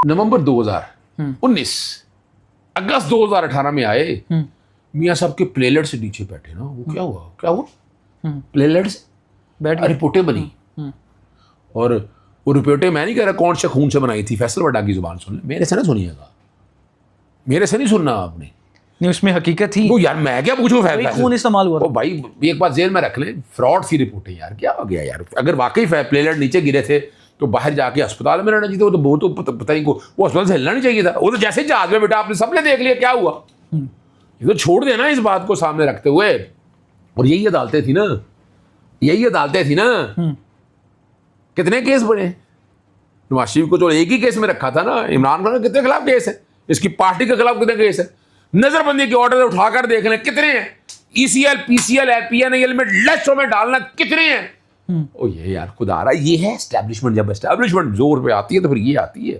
नवंबर 2019 अगस्त 2018 में आए, मियाँ साहब के प्लेलेट से नीचे बैठे ना, वो क्या हुआ प्लेलेट से बैठ गए। रिपोर्टें बनी। और वो रिपोर्टें मैं नहीं कह रहा कौन से खून से बनाई थी, फैसल वड्डा की जुबान सुन ले, मेरे से ना सुनिएगा, मेरे से नहीं सुनना आपने। नहीं, उसमें हकीकत थी। वो यार मैं क्या पूछूं, खून इस्तेमाल हुआ ओ भाई एक बात जेल में रख लें, फ्रॉड सी रिपोर्टें यार, क्या हो गया यार। अगर वाकई प्लेलेट नीचे गिरे थे तो बाहर जाके अस्पताल में रहना चाहिए, वो तो पता नहीं को वो अस्पताल से हिलना नहीं चाहिए था। वो तो जैसे जहाज में बेटा आपने सबने देख लिया क्या हुआ। ये तो छोड़ देना इस बात को सामने रखते हुए। और यही अदालतें थी ना, यही अदालतें थी ना। कितने केस बने, नवाज शरीफ को तो एक ही केस में रखा था ना, इमरान खान के कितने खिलाफ केस है, इसकी पार्टी के खिलाफ कितने केस है, नजरबंदी के ऑर्डर उठाकर देख लें कितने हैं, ECL PCL PNIL में लिस्टों में डालना कितने हैं। ओ ये यार खुदा रहा, ये है एस्टैब्लिशमेंट। जब एस्टैब्लिशमेंट जोर पे आती है तो फिर ये आती है।